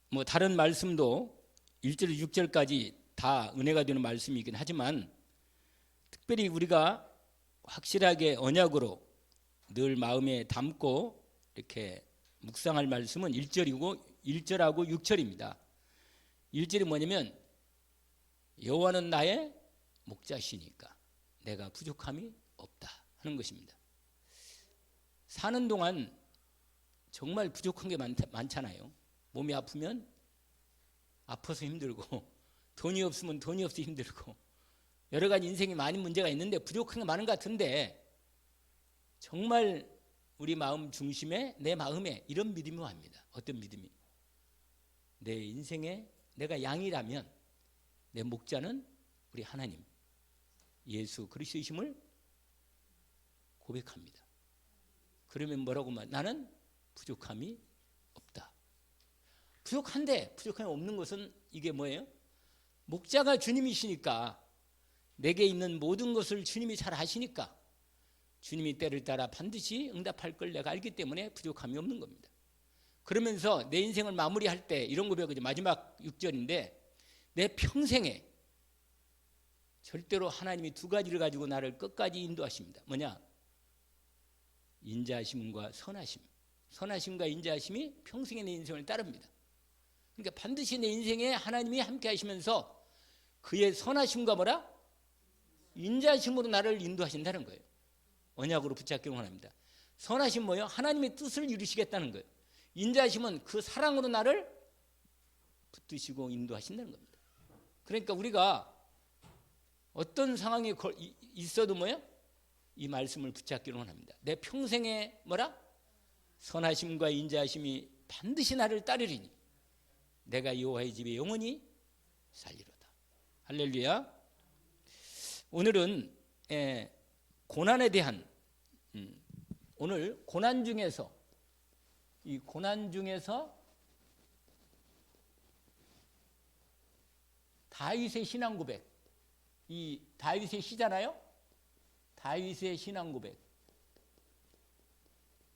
뭐 다른 말씀도 1절 6절까지 다 은혜가 되는 말씀이긴 하지만 특별히 우리가 확실하게 언약으로 늘 마음에 담고 이렇게 묵상할 말씀은 1절하고 6절입니다. 1절이 뭐냐면 여호와는 나의 목자시니까 내가 부족함이 없다 하는 것입니다. 사는 동안 정말 부족한 게 많잖아요. 몸이 아프면 아파서 힘들고 돈이 없으면 돈이 없어 힘들고 여러 가지 인생에 많은 문제가 있는데 부족한 게 많은 것 같은데 정말 우리 마음 중심에 내 마음에 이런 믿음이 옵니다. 어떤 믿음이? 내 인생에 내가 양이라면 내 목자는 우리 하나님 예수 그리스도이심을 고백합니다. 그러면 뭐라고 말? 나는 부족함이 없다. 부족한데 부족함이 없는 것은 이게 뭐예요? 목자가 주님이시니까 내게 있는 모든 것을 주님이 잘 아시니까 주님이 때를 따라 반드시 응답할 걸 내가 알기 때문에 부족함이 없는 겁니다. 그러면서 내 인생을 마무리할 때 이런 고백이죠. 마지막 6절인데 내 평생에 절대로 하나님이 두 가지를 가지고 나를 끝까지 인도하십니다. 뭐냐? 인자하심과 선하심. 선하심과 인자하심이 평생에 내 인생을 따릅니다. 그러니까 반드시 내 인생에 하나님이 함께 하시면서 그의 선하심과 뭐라? 인자하심으로 나를 인도하신다는 거예요. 언약으로 붙잡기를 원합니다. 선하심 뭐예요? 하나님의 뜻을 이루시겠다는 거예요. 인자하심은 그 사랑으로 나를 붙드시고 인도하신다는 겁니다. 그러니까 우리가 어떤 상황이 있어도 뭐예요? 이 말씀을 붙잡기를 원합니다. 내 평생에 뭐라? 선하심과 인자하심이 반드시 나를 따르리니 내가 여호와의 집에 영원히 살리로다. 할렐루야. 오늘은 고난에 대한 오늘 고난 중에서 이 고난 중에서 다윗의 신앙 고백, 이 다윗의 시잖아요. 다윗의 신앙 고백,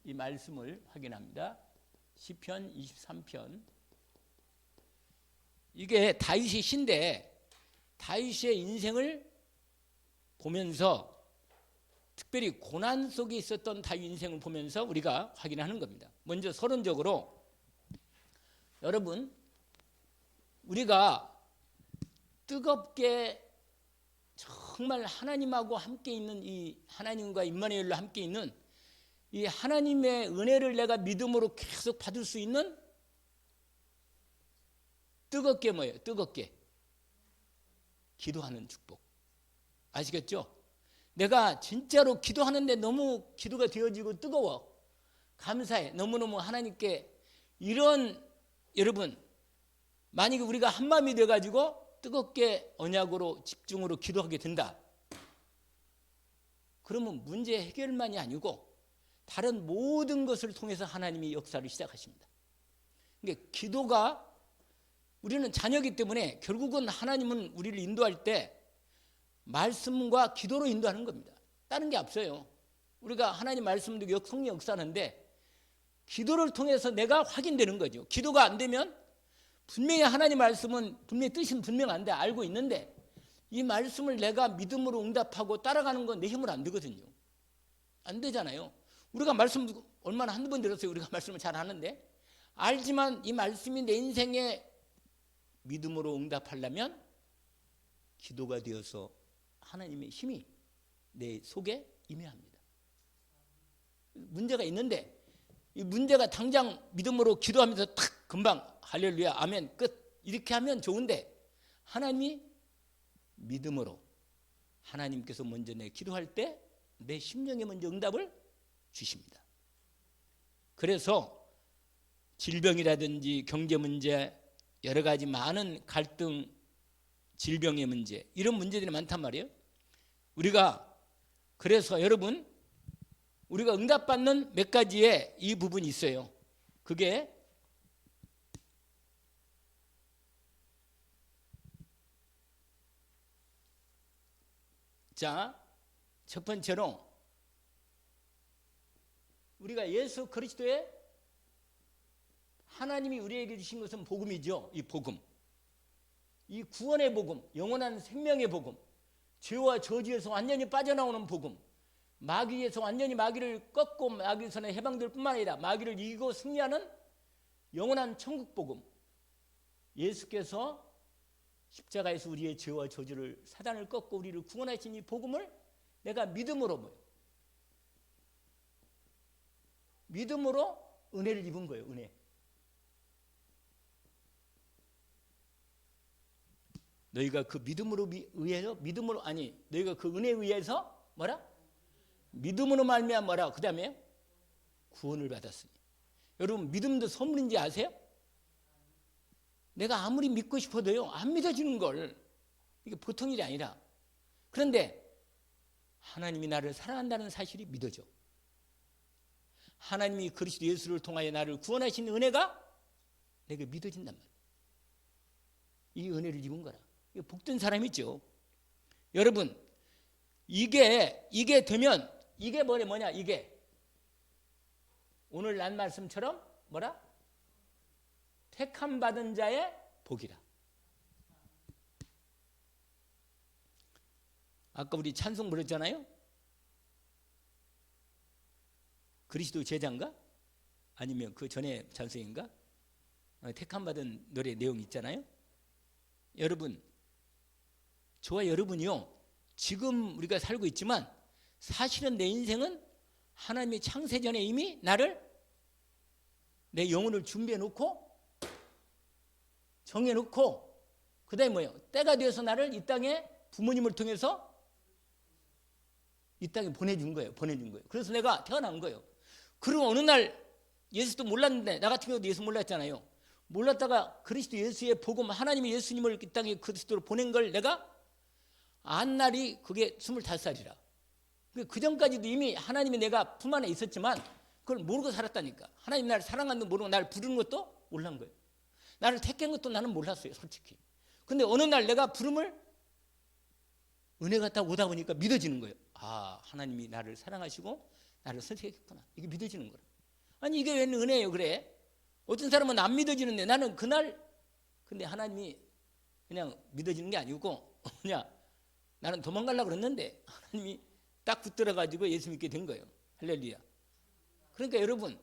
이 말씀을 확인합니다. 시편 23편. 이게 다윗의 시인데 다윗의 인생을 보면서 특별히 고난 속에 있었던 다윗 인생을 보면서 우리가 확인하는 겁니다. 먼저 서론적으로 여러분, 우리가 뜨겁게 정말 하나님하고 함께 있는 이 하나님과 임마누엘로 함께 있는 이 하나님의 은혜를 내가 믿음으로 계속 받을 수 있는 뜨겁게 뭐예요? 뜨겁게 기도하는 축복. 아시겠죠? 내가 진짜로 기도하는데 너무 기도가 되어지고 뜨거워. 감사해. 너무너무 하나님께 이런 여러분, 만약에 우리가 한마음이 돼가지고 뜨겁게 언약으로 집중으로 기도하게 된다. 그러면 문제 해결만이 아니고 다른 모든 것을 통해서 하나님이 역사를 시작하십니다. 그러니까 기도가 우리는 자녀이기 때문에 결국은 하나님은 우리를 인도할 때 말씀과 기도로 인도하는 겁니다. 다른 게 없어요. 우리가 하나님 말씀도 성령 역사하는데 기도를 통해서 내가 확인되는 거죠. 기도가 안 되면 분명히 하나님 말씀은 분명히 뜻은 분명한데 알고 있는데 이 말씀을 내가 믿음으로 응답하고 따라가는 건 내 힘으로 안 되거든요. 안 되잖아요. 우리가 말씀 얼마나 한두 번 들었어요. 우리가 말씀을 잘 하는데 알지만 이 말씀이 내 인생에 믿음으로 응답하려면 기도가 되어서 하나님의 힘이 내 속에 임해야 합니다. 문제가 있는데 이 문제가 당장 믿음으로 기도하면서 탁 금방 할렐루야 아멘 끝 이렇게 하면 좋은데 하나님이 믿음으로 하나님께서 먼저 내 기도할 때 내 심령에 먼저 응답을 주십니다. 그래서 질병이라든지 경제 문제 여러 가지 많은 갈등 질병의 문제 이런 문제들이 많단 말이에요. 우리가 그래서 여러분 우리가 응답받는 몇 가지의 이 부분이 있어요. 그게 자, 첫 번째로 우리가 예수 그리스도의 하나님이 우리에게 주신 것은 복음이죠. 이 복음, 이 구원의 복음, 영원한 생명의 복음, 죄와 저주에서 완전히 빠져나오는 복음, 마귀에서 완전히 마귀를 꺾고 마귀에서는 해방될 뿐만 아니라 마귀를 이기고 승리하는 영원한 천국 복음. 예수께서 십자가에서 우리의 죄와 저주를, 사단을 꺾고 우리를 구원하신 이 복음을 내가 믿음으로 은혜를 입은 거예요. 은혜. 너희가 그 믿음으로 의해서, 믿음으로, 아니, 너희가 그 은혜에 의해서 뭐라? 믿음으로 말미암아 뭐라? 그 다음에 구원을 받았으니. 여러분, 믿음도 선물인지 아세요? 내가 아무리 믿고 싶어도요, 안 믿어지는 걸. 이게 보통 일이 아니라. 그런데 하나님이 나를 사랑한다는 사실이 믿어져. 하나님이 그리스도 예수를 통하여 나를 구원하신 은혜가 내게 믿어진단 말이에요. 이 은혜를 입은 거라. 이게 복된 사람이죠. 여러분, 이게 되면, 이게 뭐냐, 이게. 오늘 난 말씀처럼 뭐라? 택함 받은 자의 복이라. 아까 우리 찬송 부르잖아요. 그리스도 제자인가? 아니면 그 전에 찬송인가? 택함 받은 노래 내용 있잖아요. 여러분, 저와 여러분이요, 지금 우리가 살고 있지만 사실은 내 인생은 하나님이 창세전에 이미 나를, 내 영혼을 준비해 놓고 정해 놓고, 그 다음에 뭐예요? 때가 되어서 나를 이 땅에 부모님을 통해서 이 땅에 보내준 거예요. 그래서 내가 태어난 거예요. 그리고 어느 날 예수도 몰랐는데, 나 같은 경우도 예수 몰랐잖아요. 몰랐다가 그리스도 예수의 복음, 하나님이 예수님을 이 땅에 그리스도로 보낸 걸 내가 안 날이 그게 25살이라. 그 전까지도 이미 하나님이 내가 품 안에 있었지만 그걸 모르고 살았다니까. 하나님 나를 사랑하는 거 모르고 나를 부르는 것도 몰란 거예요. 나를 택한 것도 나는 몰랐어요, 솔직히. 근데 어느 날 내가 부름을, 은혜가 딱 오다 보니까 믿어지는 거예요. 아, 하나님이 나를 사랑하시고 나를 선택했구나. 이게 믿어지는 거라. 아니, 이게 왜 은혜예요? 그래? 어떤 사람은 안 믿어지는데 나는 그날, 근데 하나님이 그냥 믿어지는 게 아니고 그냥 나는 도망가려고 그랬는데 하나님이 딱 붙들어가지고 예수 믿게 된 거예요. 할렐루야. 그러니까 여러분,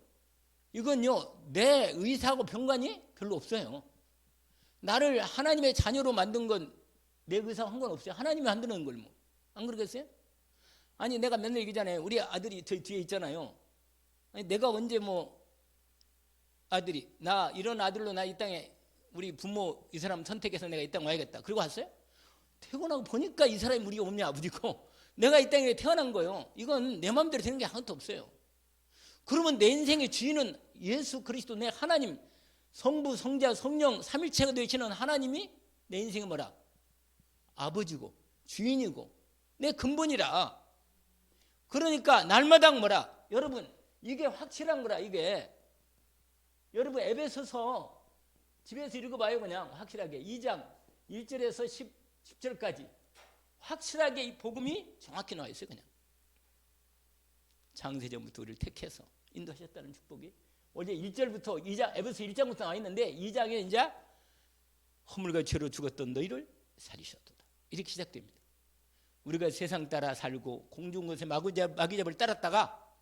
이건요, 내 의사하고 병관이 별로 없어요. 나를 하나님의 자녀로 만든 건 내 의사와 상관없어요. 하나님이 만드는 걸 뭐. 안 그러겠어요? 아니, 내가 맨날 얘기잖아요. 우리 아들이 저희 뒤에 있잖아요. 아니, 내가 언제 뭐 아들이, 나 이런 아들로 나 이 땅에 우리 부모 이 사람 선택해서 내가 이 땅 와야겠다. 그리고 왔어요? 태어나고 보니까 이 사람이 우리 어머니 아버지고 내가 이 땅에 태어난 거예요. 이건 내 마음대로 되는 게 하나도 없어요. 그러면 내 인생의 주인은 예수 그리스도, 내 하나님, 성부, 성자, 성령, 삼일체가 되시는 하나님이 내 인생의 뭐라? 아버지고 주인이고 내 근본이라. 그러니까 날마다 뭐라? 여러분, 이게 확실한 거라. 이게 여러분, 에베소서 집에서 읽어봐요. 그냥 확실하게 2장 1절에서 10절까지 확실하게 이 복음이 정확히 나와 있어요. 그냥 창세전부터 우리를 택해서 인도하셨다는 축복이 원래 1절부터 2장, 에베소 1장부터 나와 있는데 2장에 이제 허물과 죄로 죽었던 너희를 살리셨도다. 이렇게 시작됩니다. 우리가 세상 따라 살고 공중것에 마귀잡을 따랐다가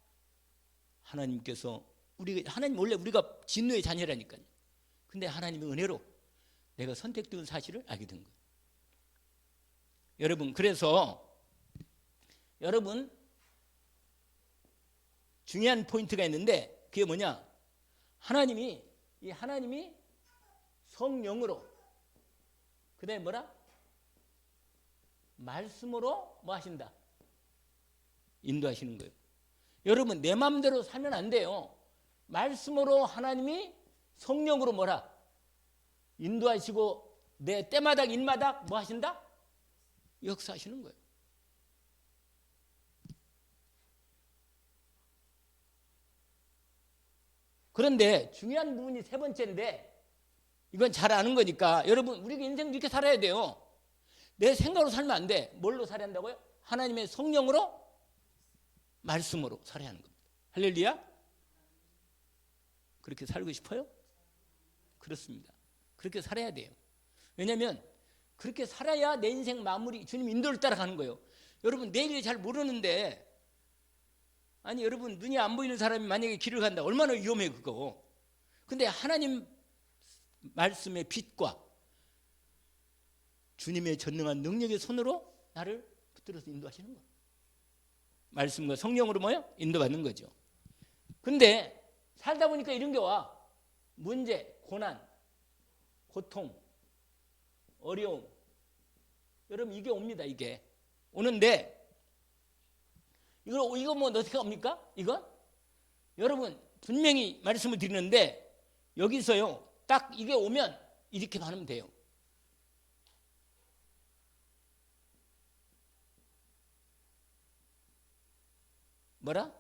하나님께서, 하나님 원래 우리가 진노의 자녀라니까요. 근데 하나님의 은혜로 내가 선택된 사실을 알게 된 거예요. 여러분, 그래서 여러분, 중요한 포인트가 있는데 그게 뭐냐? 하나님이 성령으로, 그 다음에 뭐라? 말씀으로 뭐 하신다? 인도하시는 거예요. 여러분, 내 마음대로 살면 안 돼요. 말씀으로 하나님이 성령으로 뭐라? 인도하시고 내 때마다 일마다 뭐 하신다? 역사하시는 거예요. 그런데 중요한 부분이 세 번째인데, 이건 잘 아는 거니까 여러분, 우리가 인생 이렇게 살아야 돼요. 내 생각으로 살면 안 돼. 뭘로 살아야 한다고요? 하나님의 성령으로, 말씀으로 살아야 하는 겁니다. 할렐루야. 그렇게 살고 싶어요? 그렇습니다. 그렇게 살아야 돼요. 왜냐하면 그렇게 살아야 내 인생 마무리, 주님 인도를 따라가는 거예요. 여러분 내일을 잘 모르는데, 아니 여러분 눈이 안 보이는 사람이 만약에 길을 간다, 얼마나 위험해 그거. 근데 하나님 말씀의 빛과 주님의 전능한 능력의 손으로 나를 붙들어서 인도하시는 거예요. 말씀과 성령으로 뭐요? 인도받는 거죠. 근데 살다 보니까 이런 게 와. 문제, 고난, 고통, 어려움. 여러분 이게 옵니다. 이게 오는데, 이거 뭐 어떻게 합니까? 이건 여러분 분명히 말씀을 드리는데, 여기서요 딱 이게 오면 이렇게 받으면 돼요. 뭐라?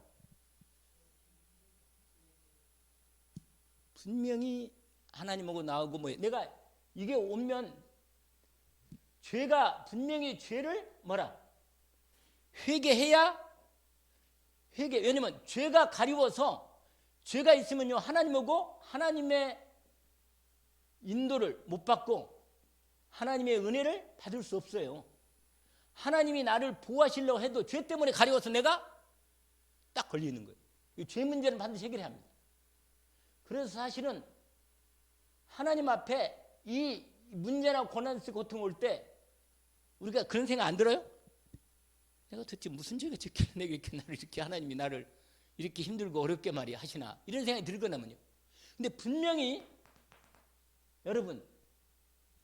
분명히 하나님하고 나하고 뭐, 내가 이게 오면 죄가 분명히 죄를 뭐라? 회개해야 회개. 왜냐면 죄가 가리워서, 죄가 있으면요 하나님하고 하나님의 인도를 못 받고 하나님의 은혜를 받을 수 없어요. 하나님이 나를 보호하시려고 해도 죄 때문에 가리워서 내가 딱 걸리는 거예요. 이 죄 문제는 반드시 해결해야 합니다. 그래서 사실은 하나님 앞에 이 문제나 고난, 고통 올 때 우리가 그런 생각 안 들어요? 내가 도대체 무슨 죄가 지킬래 내가 이렇게 나를 이렇게 하나님이 나를 이렇게 힘들고 어렵게 말이야 하시나, 이런 생각이 들거든요. 근데 분명히 여러분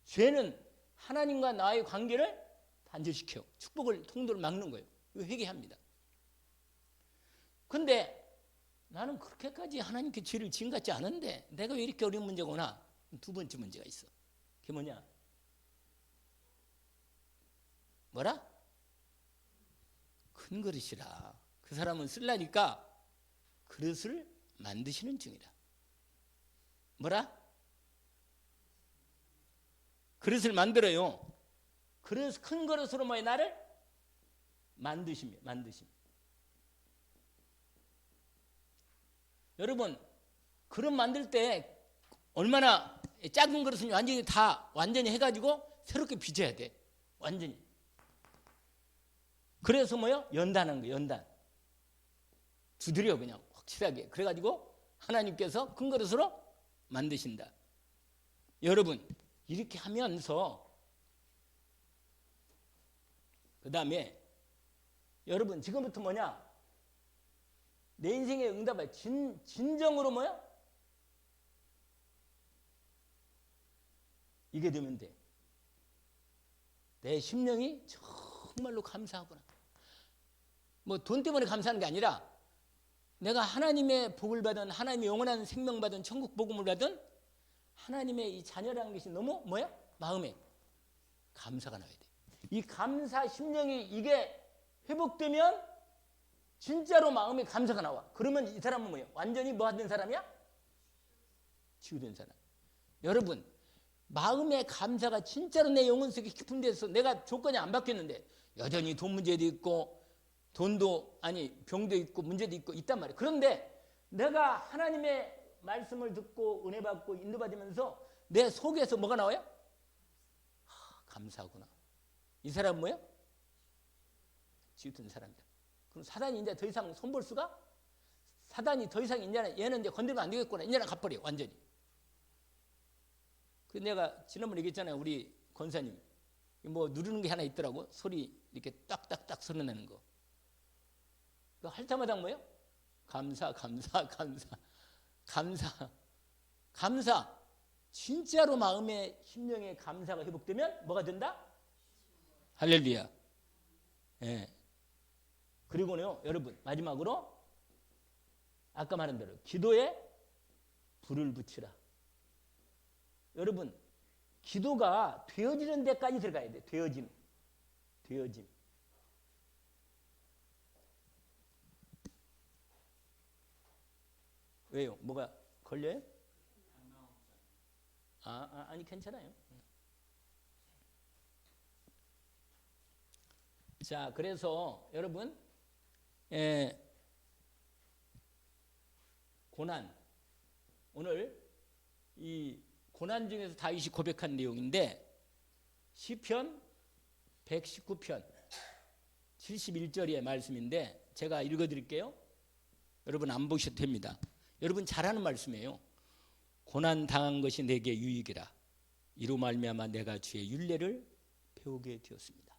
죄는 하나님과 나의 관계를 단절시켜요. 축복을, 통로를 막는 거예요. 이거 회개합니다. 근데 나는 그렇게까지 하나님께 죄를 지은 것 같지 않은데 내가 왜 이렇게 어려운 문제가 오나? 두 번째 문제가 있어. 그게 뭐냐? 뭐라? 큰 그릇이라. 그 사람은 쓰려니까 그릇을 만드시는 중이라. 뭐라? 그릇을 만들어요. 그래서 큰 그릇으로 뭐에 나를 만드시며. 여러분 그릇 만들 때 얼마나 작은 그릇은 완전히 해가지고 새롭게 빚어야 돼. 완전히. 그래서 뭐요? 연단한 거예요. 연단. 두드려 그냥 확실하게. 그래가지고 하나님께서 큰 그릇으로 만드신다. 여러분 이렇게 하면서 그 다음에 여러분 지금부터 뭐냐? 내 인생의 응답을 진정으로 뭐야? 이게 되면 돼. 내 심령이 정말로 감사하구나. 뭐 돈 때문에 감사하는 게 아니라 내가 하나님의 복을 받은, 하나님의 영원한 생명 받은, 천국 복음을 받은 하나님의 이 자녀라는 것이 너무 뭐야? 마음에 감사가 나야 돼. 이 감사 심령이 이게 회복되면 진짜로 마음에 감사가 나와. 그러면 이 사람은 뭐예요? 완전히 뭐 된 사람이야? 치유된 사람. 여러분 마음의 감사가 진짜로 내 영혼 속에 깊은 데서, 내가 조건이 안 바뀌었는데 여전히 돈 문제도 있고 돈도 아니 병도 있고 문제도 있고 있단 말이에요. 그런데 내가 하나님의 말씀을 듣고 은혜 받고 인도받으면서 내 속에서 뭐가 나와요? 감사하구나. 이 사람은 뭐예요? 치유된 사람이다. 그럼 사단이 이제 더 이상 손볼 수가? 사단이 더 이상 이제는 얘는 이제 건드리면 안 되겠구나. 이제는 갚아버려 완전히. 그 내가 지난번에 얘기했잖아요. 우리 권사님 뭐 누르는 게 하나 있더라고. 소리 이렇게 딱딱딱 소리 나는 거. 그 할 때마다 뭐예요? 감사. 진짜로 마음의 심령의 감사가 회복되면 뭐가 된다? 할렐루야. 예. 그리고요 여러분 마지막으로 아까 말한 대로 기도에 불을 붙이라. 여러분 기도가 되어지는 데까지 들어가야 돼. 되어짐. 왜요? 뭐가 걸려요? 아니 괜찮아요. 자 그래서 여러분 고난, 오늘 이 고난 중에서 다윗이 고백한 내용인데 시편 119편 71절의 말씀인데 제가 읽어드릴게요. 여러분 안 보셔도 됩니다. 여러분 잘하는 말씀이에요. 고난 당한 것이 내게 유익이라. 이로 말미암아 내가 주의 율례를 배우게 되었습니다.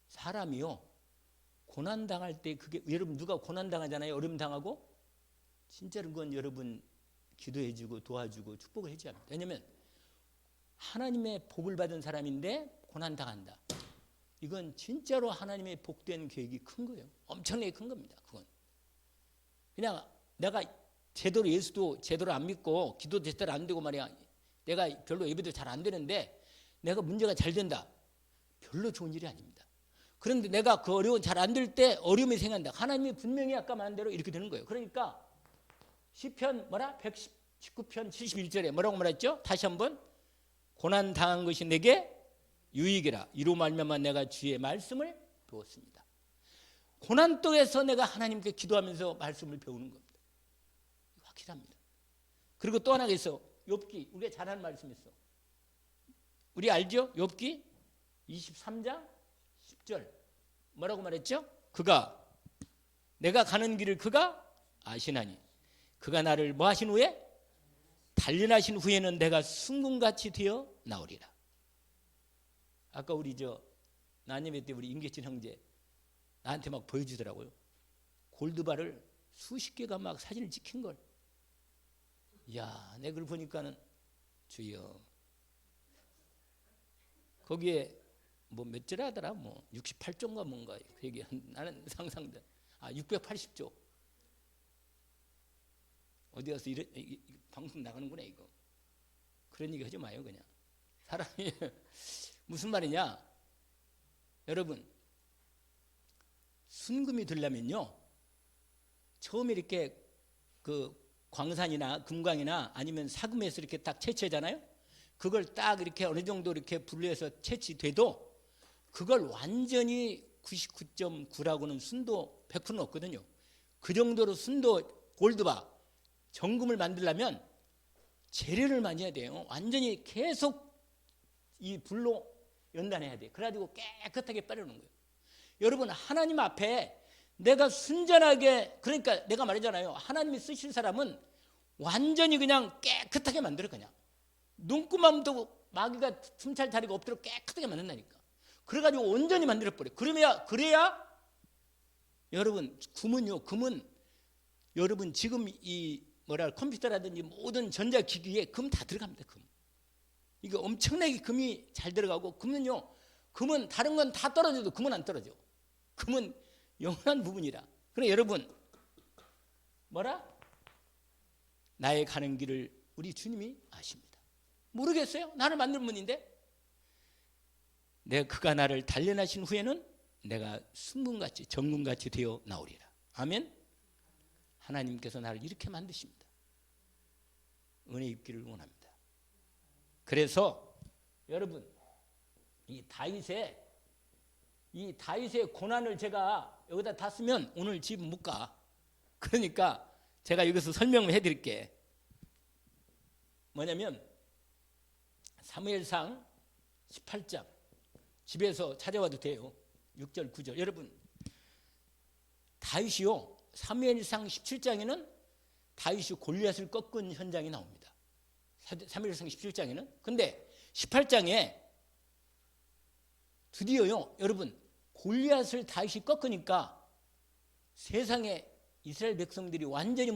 사람이요 고난 당할 때 그게 여러분 누가 고난 당하잖아요. 어려움 당하고 진짜로 그건 여러분 기도해주고 도와주고 축복을 해줘야 합니다. 왜냐하면 하나님의 복을 받은 사람인데 고난 당한다. 이건 진짜로 하나님의 복된 계획이 큰 거예요. 엄청나게 큰 겁니다. 그건 그냥 내가 제대로 예수도 제대로 안 믿고 기도도 제대로 안 되고 말이야. 내가 별로 예배도 잘 안 되는데 내가 문제가 잘 된다. 별로 좋은 일이 아닙니다. 그런데 내가 그 어려움 잘 안 될 때 어려움이 생긴다. 하나님이 분명히 아까 말한 대로 이렇게 되는 거예요. 그러니까 시편 119편 71절에 뭐라고 말했죠? 다시 한번 고난 당한 것이 내게 유익이라. 이로 말미암아 내가 주의 말씀을 배웠습니다. 고난 속에서 내가 하나님께 기도하면서 말씀을 배우는 겁니다. 확실합니다. 그리고 또 하나가 있어. 욥기 우리가 잘 하는 말씀이 있어. 우리 알죠? 욥기 23장 10절 뭐라고 말했죠? 그가 내가 가는 길을 그가 아시나니 그가 나를 뭐 하신 후에 단련하신 후에는 내가 순금같이 되어 나오리라. 아까 우리 나님의 때 우리 임계진 형제 나한테 막 보여주더라고요. 골드바를 수십 개가 막 사진을 찍힌 걸. 이야, 내가 그걸 보니까는 주여. 거기에 뭐 몇 절 하더라? 뭐 68조인가 뭔가 그 얘기 나는 상상돼. 680조. 어디 가서 방송 나가는구나 이거. 그런 얘기 하지 마요 그냥. 사람이 무슨 말이냐? 여러분 순금이 되려면요 처음에 이렇게 그 광산이나 금광이나 아니면 사금에서 이렇게 딱 채취하잖아요. 그걸 딱 이렇게 어느 정도 이렇게 분리해서 채취돼도 그걸 완전히 99.9라고는 순도 100%는 없거든요. 그 정도로 순도 골드바 정금을 만들려면 재료를 많이 해야 돼요. 완전히 계속 이 불로 연단해야 돼. 그래가지고 깨끗하게 빨아놓는 거예요. 여러분 하나님 앞에 내가 순전하게 그러니까 내가 말했잖아요. 하나님이 쓰실 사람은 완전히 그냥 깨끗하게 만들어 그냥. 눈구멍도 마귀가 틈찰 자리가 없도록 깨끗하게 만든다니까. 그래가지고 온전히 만들어버려. 그래야 여러분 금은 여러분 지금 이 컴퓨터라든지 모든 전자기기에 금 다 들어갑니다. 금. 이거 엄청나게 금이 잘 들어가고 금은 다른 건 다 떨어져도 금은 안 떨어져. 금은 영원한 부분이라. 그래 여러분 나의 가는 길을 우리 주님이 아십니다. 모르겠어요? 나를 만든 분인데 그가 나를 단련하신 후에는 내가 순금같이 정금같이 되어 나오리라. 아멘. 하나님께서 나를 이렇게 만드십니다. 은혜 입기를 원합니다. 그래서 여러분 이 다윗의 고난을 제가 여기다 다 쓰면 오늘 집 못 가. 그러니까 제가 여기서 설명을 해드릴게. 뭐냐면 사무엘상 18장 집에서 찾아와도 돼요. 6절 9절 여러분 다윗이요 사무엘상 17장에는 다윗이 골리앗을 꺾은 현장이 나옵니다. 사무엘상 17장에는. 근데 18장에 드디어요 여러분 골리앗을 다윗이 꺾으니까 세상에 이스라엘 백성들이 완전히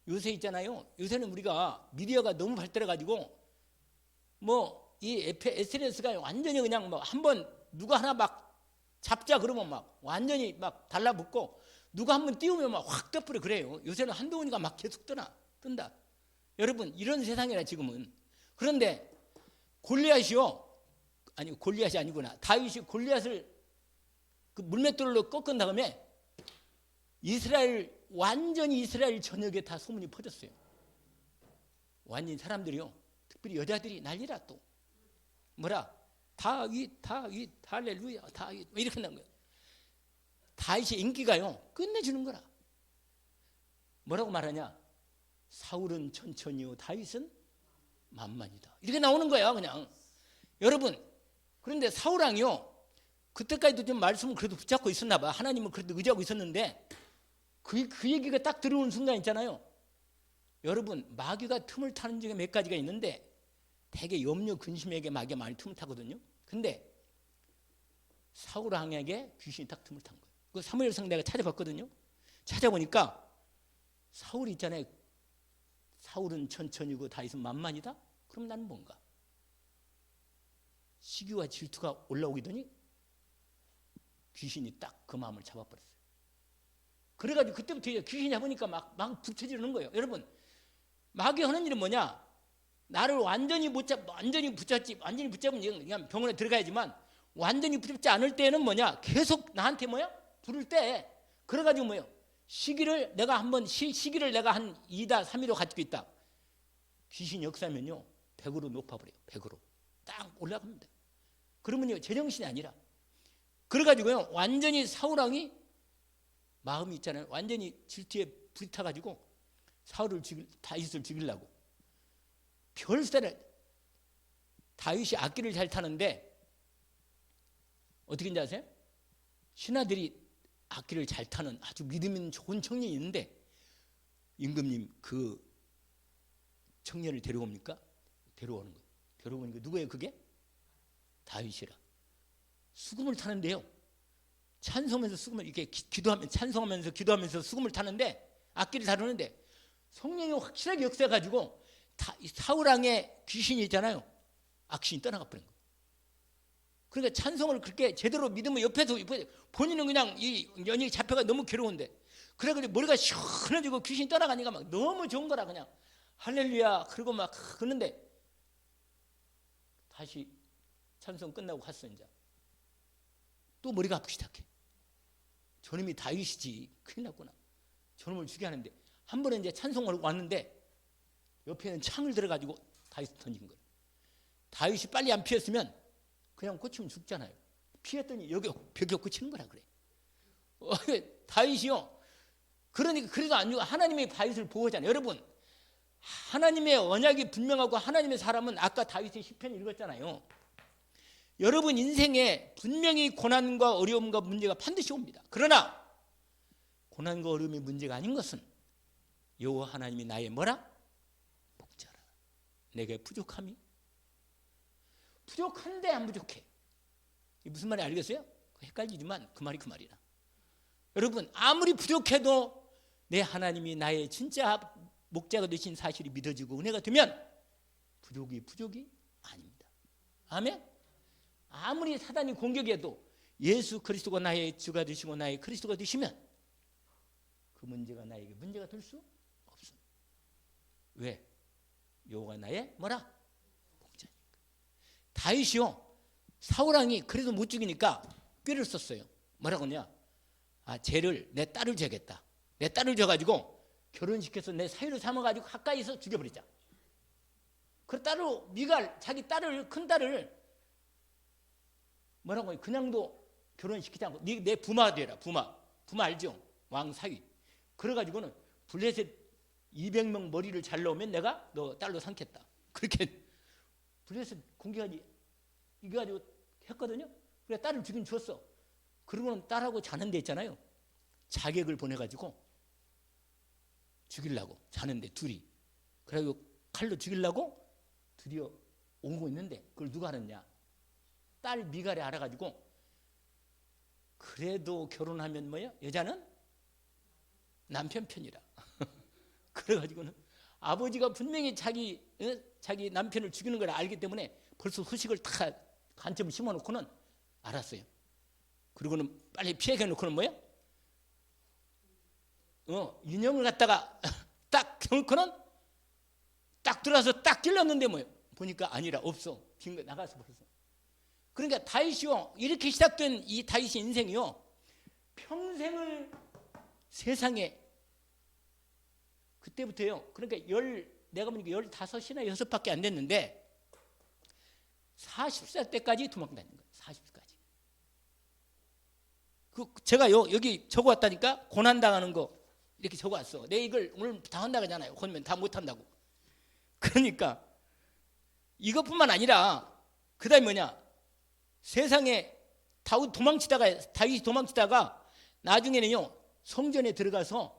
요새 있잖아요. 요새는 우리가 미디어가 너무 발달해가지고 이 SNS가 완전히 그냥 한번 누가 하나 막 잡자 그러면 막 완전히 막 달라붙고 누가 한번 띄우면 막 확 떠버려 그래요. 요새는 한동훈이가 막 계속 뜬다. 여러분 이런 세상이라 지금은. 그런데 골리앗이 아니구나. 다윗이 골리앗을 그 물맷돌로 꺾은 다음에 완전히 이스라엘 전역에 다 소문이 퍼졌어요. 완전히 사람들이요. 특별히 여자들이 난리라 또. 다윗 할렐루야 다윗 이렇게 한다는 거예요. 다윗의 인기가요 끝내주는 거라. 뭐라고 말하냐? 사울은 천천히요 다윗은 만만이다. 이렇게 나오는 거야 그냥. 여러분, 그런데 사울 왕이요 그때까지도 좀 말씀을 그래도 붙잡고 있었나 봐. 하나님은 그래도 의지하고 있었는데 그 얘기가 딱 들어오는 순간 있잖아요. 여러분, 마귀가 틈을 타는 중에 몇 가지가 있는데 되게 염려 근심에게 마귀가 많이 틈을 타거든요. 근데 사울 왕에게 귀신이 딱 틈을 탄 거예요. 그 사무엘상 내가 찾아봤거든요. 찾아보니까 사울이 있잖아요. 사울은 천천히고 다윗은 만만이다? 그럼 나는 뭔가? 시기와 질투가 올라오기더니 귀신이 딱 그 마음을 잡아버렸어요. 그래가지고 그때부터 귀신이 해보니까 막 붙여지는 거예요. 여러분, 마귀 하는 일은 뭐냐? 나를 완전히 붙잡으면 그냥 병원에 들어가야지만 완전히 붙잡지 않을 때는 뭐냐? 계속 나한테 부를 때 그래가지고 시기를 내가 한 2다 3위로 가지고 있다. 귀신 역사면요 100으로 높아버려요. 100으로 딱 올라갑니다. 그러면요 제정신이 아니라 그래가지고요 완전히 사울왕이 마음이 있잖아요. 완전히 질투에 불이 타가지고 다윗을 죽이려고 별세를 다윗이 악기를 잘 타는데 어떻게인지 아세요? 신하들이 악기를 잘 타는 아주 믿음 있는 좋은 청년이 있는데 임금님 그 청년을 데려옵니까? 데려오는 거예요. 데려오니까 누구예요 그게? 다윗이라. 수금을 타는데요. 찬송하면서 수금을 이렇게 기도하면서 수금을 타는데 악기를 다루는데 성령이 확실하게 역사해가지고 사울왕의 귀신이 있잖아요. 악신이 떠나가 버린 거예요. 그러니까 찬송을 그렇게 제대로 믿으면 옆에서 본인은 그냥 이 연이 잡혀가 너무 괴로운데 그래가지고 머리가 시원해지고 귀신이 떠나가니까 막 너무 좋은 거라 그냥 할렐루야 그러고 막 그러는데 다시 찬송 끝나고 갔어. 이제 또 머리가 아프기 시작해. 저놈이 다윗이지 큰일 났구나. 저놈을 죽게 하는데 한 번에 이제 찬송을 왔는데 옆에는 창을 들어가지고 다윗을 던진 거예요. 다윗이 빨리 안 피했으면 그냥 꽂히면 죽잖아요. 피했더니 여기 벽에 꽂히는 거라 그래. 다윗이요. 그러니까 그래도 안 죽어. 하나님의 다윗을 보호하잖아요. 여러분, 하나님의 언약이 분명하고 하나님의 사람은 아까 다윗의 시편 읽었잖아요. 여러분 인생에 분명히 고난과 어려움과 문제가 반드시 옵니다. 그러나 고난과 어려움의 문제가 아닌 것은 여호와 하나님이 나의 뭐라? 목자라. 내게 부족한데 안 부족해. 이게 무슨 말인지 알겠어요? 헷갈리지만 그 말이 그 말이라. 여러분 아무리 부족해도 내 하나님이 나의 진짜 목자가 되신 사실이 믿어지고 은혜가 되면 부족이 아닙니다. 아멘? 아무리 사단이 공격해도 예수 그리스도가 나의 주가 되시고 나의 그리스도가 되시면 그 문제가 나에게 문제가 될 수 없습니다. 왜? 여호와가 나의 뭐라? 목자니까. 다윗이요 사울왕이 그래도 못 죽이니까 꾀를 썼어요. 뭐라고 하냐? 쟤를 내 딸을 줘야겠다. 내 딸을 줘가지고 결혼시켜서 내 사위로 삼아가지고 가까이서 죽여버리자. 그 딸로 미갈 자기 큰 딸을 뭐라고 해요? 그냥도 결혼시키지 않고 내 부마 되라. 부마 알죠? 왕 사위. 그래가지고는 블레셋 200명 머리를 잘 넣으면 내가 너 딸로 삼겠다. 그렇게 블레셋 공격하지 이거 가지고 했거든요. 그래 딸을 죽인 줬어. 그러고는 딸하고 자는 데 있잖아요. 자객을 보내가지고 죽이려고 자는데 둘이. 그래가지고 칼로 죽이려고 드디어 오고 있는데 그걸 누가 알았냐? 딸 미갈이 알아가지고 그래도 결혼하면 뭐예요? 여자는 남편 편이라. 그래가지고는 아버지가 분명히 자기 남편을 죽이는 걸 알기 때문에 벌써 후식을 다 간첩을 심어놓고는 알았어요. 그리고는 빨리 피해가 놓고는 뭐예요? 인형을 갖다가 딱 켜놓고는 딱 들어가서 딱 찔렀는데 뭐예요? 보니까 아니라 없어. 빈거 나가서 벌써. 그러니까 다윗이요 이렇게 시작된 이 다윗의 인생이요 평생을 세상에 그때부터요 그러니까 내가 보니까 15이나 6밖에 안 됐는데 40살 때까지 도망다닌 거예요. 40살까지. 제가 여기 적어왔다니까 고난당하는 거 이렇게 적어왔어. 내 이걸 오늘 다 한다고 하잖아요. 혼면 다 못한다고. 그러니까 이것뿐만 아니라 그 다음에 뭐냐, 세상에 다윗이 도망치다가 나중에는요 성전에 들어가서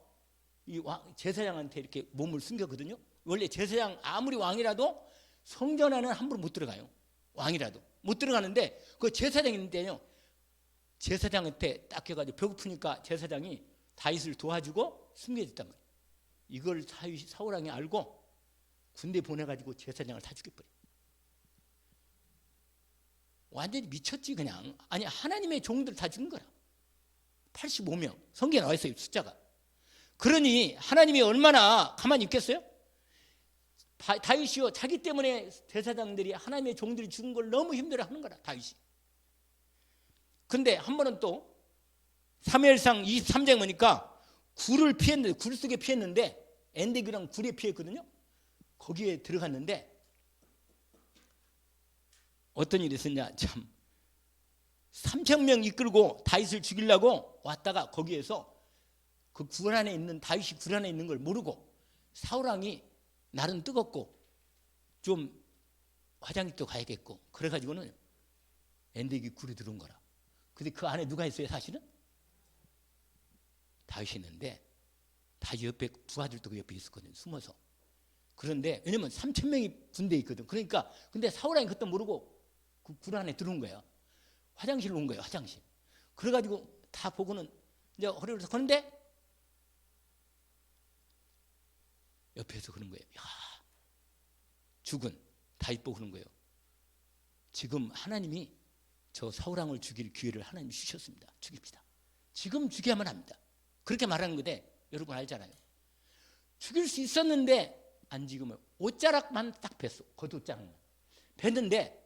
이 제사장한테 이렇게 몸을 숨겼거든요. 원래 제사장 아무리 왕이라도 성전 안에는 함부로 못 들어가요. 왕이라도 못 들어가는데 그 제사장이 있는데요, 제사장한테 딱 해가지고 배고프니까 제사장이 다윗을 도와주고 숨겨졌단 말이에요. 이걸 사울왕이 알고 군대 보내가지고 제사장을 다 죽여버려. 완전히 미쳤지 그냥. 아니 하나님의 종들 다 죽은 거야. 85명 성경에 나와 있어요, 숫자가. 그러니 하나님이 얼마나 가만히 있겠어요? 다윗이요 자기 때문에 제사장들이 하나님의 종들이 죽은 걸 너무 힘들어하는 거라 다윗이. 근데 한 번은 또 사무엘상 23장 보니까 굴을 피했는데, 굴 속에 피했는데, 엔데기랑 굴에 피했거든요. 거기에 들어갔는데 어떤 일이 있었냐, 참 3,000명 이끌고 다윗을 죽이려고 왔다가 거기에서 그 굴 안에 있는, 다윗이 굴 안에 있는 걸 모르고 사울왕이 날은 뜨겁고 좀 화장실도 가야겠고 그래가지고는 엔데기 굴에 들어온 거라. 근데 그 안에 누가 있어요? 사실은 다윗이 있는데 다윗 옆에 부하들도 그 옆에 있었거든요, 숨어서. 그런데 왜냐면 3,000명이 군대에 있거든. 그러니까 근데 사울왕이 그때 모르고 그 굴 안에 들어온 거야. 화장실로 온 거예요, 화장실. 그래가지고 다 보고는 이제 허리를 그런데 옆에서 그런 거예요. 야, 죽은 다윗 보고 그런 거예요. 지금 하나님이 저 사울왕을 죽일 기회를 하나님이 주셨습니다. 죽입시다. 지금 죽여야만 합니다. 그렇게 말하는 건데 여러분 알잖아요. 죽일 수 있었는데 안 죽으면 옷자락만 딱 뱄어. 겉옷자락만 뱄는데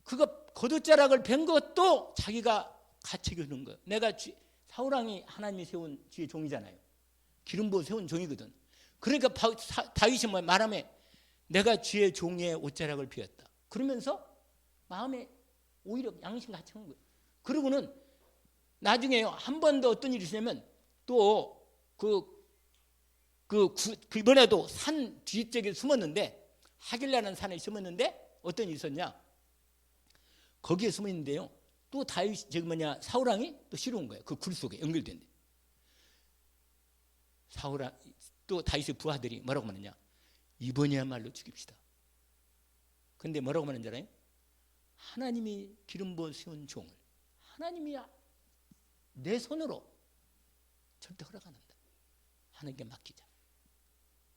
그거 겉옷자락을 벤 것도 자기가 가책이 주는 거예요. 내가 사울왕이 하나님이 세운 주의 종이잖아요. 기름 부어 세운 종이거든. 그러니까 다윗이 말하며 내가 주의 종의 옷자락을 피웠다. 그러면서 마음에 오히려 양심 같이 하는 거예요. 그러고는 나중에요 한 번 더 어떤 일이 있냐면 또 이번에도 산 뒤쪽에 숨었는데, 하길라는 산에 숨었는데 어떤 일이 있었냐, 거기에 숨어 있는데요 또 다윗 사울왕이 또 싫어온 거예요. 그 굴 속에 연결된데 사울왕 또 다윗의 부하들이 뭐라고 말하냐, 이번이야말로 죽입시다. 근데 뭐라고 말하는 줄 알아요? 하나님이 기름 부어 세운 종을 하나님이 내 손으로 절대 허락 안 한다. 하나님께 맡기자.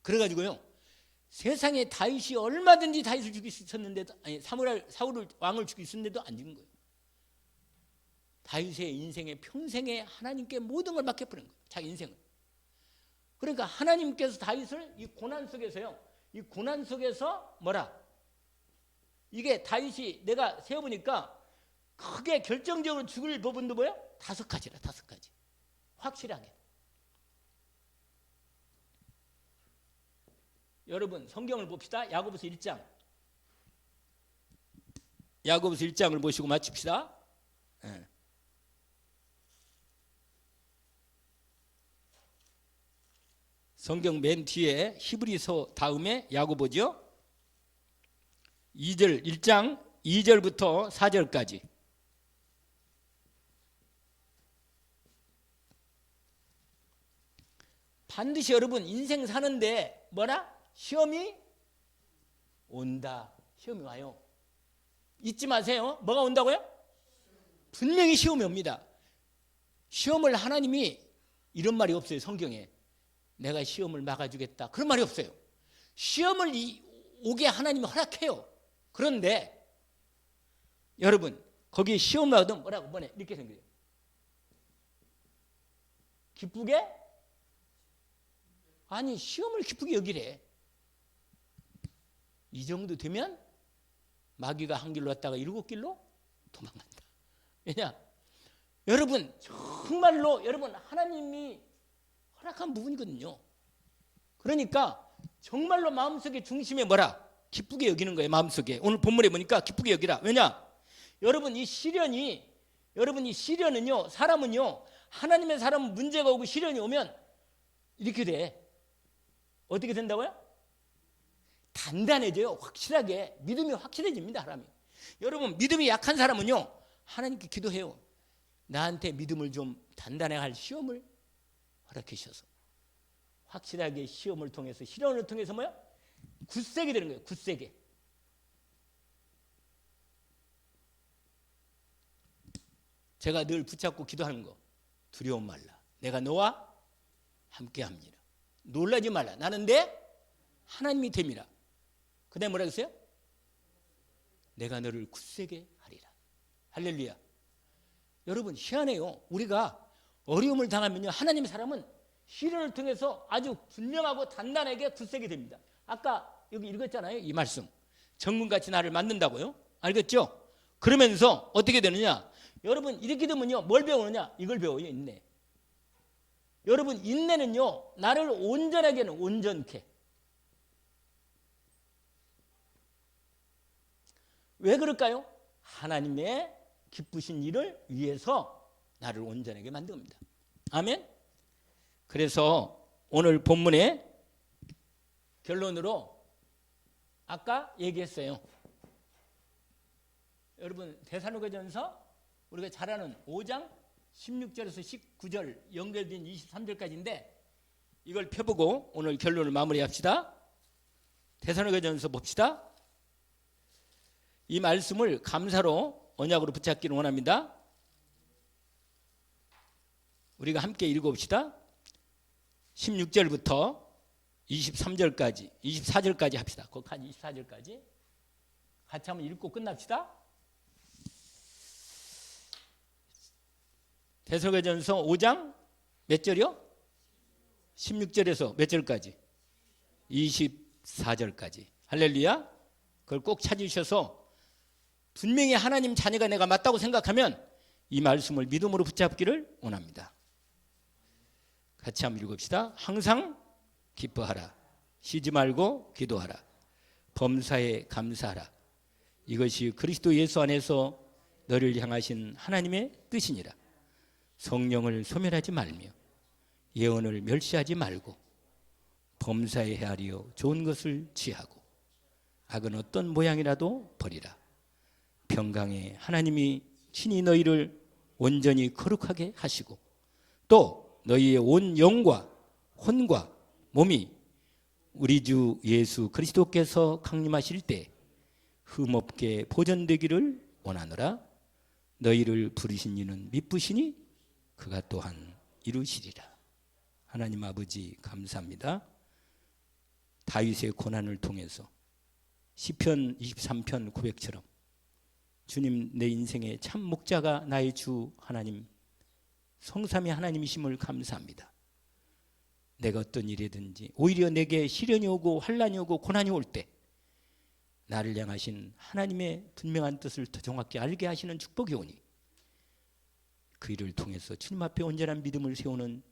그래가지고요 세상에 다윗이 얼마든지 다윗을 죽일 수 있었는데도, 아니 사울 왕을 죽일 수 있는데도 안 죽은 거예요. 다윗의 인생에 평생에 하나님께 모든 걸 맡겨버린 거예요, 자기 인생을. 그러니까 하나님께서 다윗을 이 고난 속에서요, 이 고난 속에서 뭐라, 이게 다윗이 내가 세어보니까 크게 결정적으로 죽을 부분도 뭐예요? 5가지라, 5가지. 확실하게. 여러분 성경을 봅시다. 야고보서 1장. 야고보서 1장을 보시고 맞춥시다. 네. 성경 맨 뒤에 히브리서 다음에 야고보죠. 1장 2절부터 4절까지. 반드시 여러분 인생 사는데 뭐라? 시험이 온다. 시험이 와요. 잊지 마세요. 뭐가 온다고요? 분명히 시험이 옵니다. 시험을 하나님이 이런 말이 없어요, 성경에. 내가 시험을 막아주겠다, 그런 말이 없어요. 시험을 오게 하나님이 허락해요. 그런데 여러분 거기에 시험 나오든 뭐라고 이렇게 생겨요. 기쁘게? 아니 시험을 기쁘게 여기래. 이 정도 되면 마귀가 한 길로 왔다가 7길로 도망간다. 왜냐? 여러분 정말로 여러분 하나님이 허락한 부분이거든요. 그러니까 정말로 마음속에 중심에 뭐라? 기쁘게 여기는 거예요. 마음속에. 오늘 본문에 보니까 기쁘게 여기라. 왜냐? 여러분 이 시련은요 사람은요 하나님의 사람은 문제가 오고 시련이 오면 이렇게 돼. 어떻게 된다고요? 단단해져요. 확실하게. 믿음이 확실해집니다. 사람이. 여러분, 믿음이 약한 사람은요, 하나님께 기도해요. 나한테 믿음을 좀 단단하게 할 시험을 허락해 주셔서 확실하게 시험을 통해서, 시련을 통해서 뭐야? 굳세게 되는 거예요. 굳세게. 제가 늘 붙잡고 기도하는 거, 두려움 말라. 내가 너와 함께합니다. 놀라지 말라. 나는 내 하나님이 됨이라. 그 다음에 뭐라 그랬어요? 내가 너를 굳세게 하리라. 할렐루야. 여러분, 희한해요. 우리가 어려움을 당하면요, 하나님의 사람은 시련을 통해서 아주 분명하고 단단하게 굳세게 됩니다. 아까 여기 읽었잖아요. 이 말씀. 정금같이 나를 만든다고요. 알겠죠? 그러면서 어떻게 되느냐? 여러분, 이렇게 되면요, 뭘 배우느냐? 이걸 배워요. 인내. 여러분, 인내는요, 나를 온전하게 하는, 온전케. 왜 그럴까요? 하나님의 기쁘신 일을 위해서 나를 온전하게 만듭니다. 아멘. 그래서 오늘 본문의 결론으로 아까 얘기했어요. 여러분, 데살로니가전서 우리가 잘 아는 5장 16절에서 19절 연결된 23절까지인데 이걸 펴보고 오늘 결론을 마무리합시다. 데살로니가전서 봅시다. 이 말씀을 감사로 언약으로 붙잡기를 원합니다. 우리가 함께 읽어봅시다. 16절부터 23절까지, 24절까지 합시다. 거기까지 24절까지 같이 한번 읽고 끝납시다. 데살로니가전서 5장 몇 절이요? 16절에서 몇 절까지? 24절까지. 할렐루야. 그걸 꼭 찾으셔서 분명히 하나님 자녀가 내가 맞다고 생각하면 이 말씀을 믿음으로 붙잡기를 원합니다. 같이 한번 읽읍시다. 항상 기뻐하라. 쉬지 말고 기도하라. 범사에 감사하라. 이것이 그리스도 예수 안에서 너를 향하신 하나님의 뜻이니라. 성령을 소멸하지 말며 예언을 멸시하지 말고 범사에 헤아리어 좋은 것을 취하고 악은 어떤 모양이라도 버리라. 평강에 하나님이 친히 너희를 온전히 거룩하게 하시고 또 너희의 온 영과 혼과 몸이 우리 주 예수 그리스도께서 강림하실 때 흠없게 보존되기를 원하노라. 너희를 부르신 이는 미쁘시니 그가 또한 이루시리라. 하나님 아버지 감사합니다. 다윗의 고난을 통해서 시편 23편 고백처럼 주님, 내 인생의 참 목자가 나의 주 하나님, 성삼위 하나님이심을 감사합니다. 내가 어떤 일이든지 오히려 내게 시련이 오고 환난이 오고 고난이 올 때 나를 향하신 하나님의 분명한 뜻을 더 정확히 알게 하시는 축복이 오니 그 일을 통해서 주님 앞에 온전한 믿음을 세우는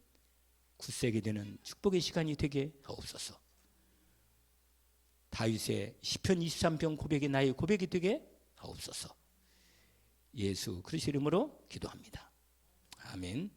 굳세게 되는 축복의 시간이 되게 하옵소서. 다윗의 시편 23편 고백이 나의 고백이 되게 하옵소서. 예수 그리스도 이름으로 기도합니다. 아멘.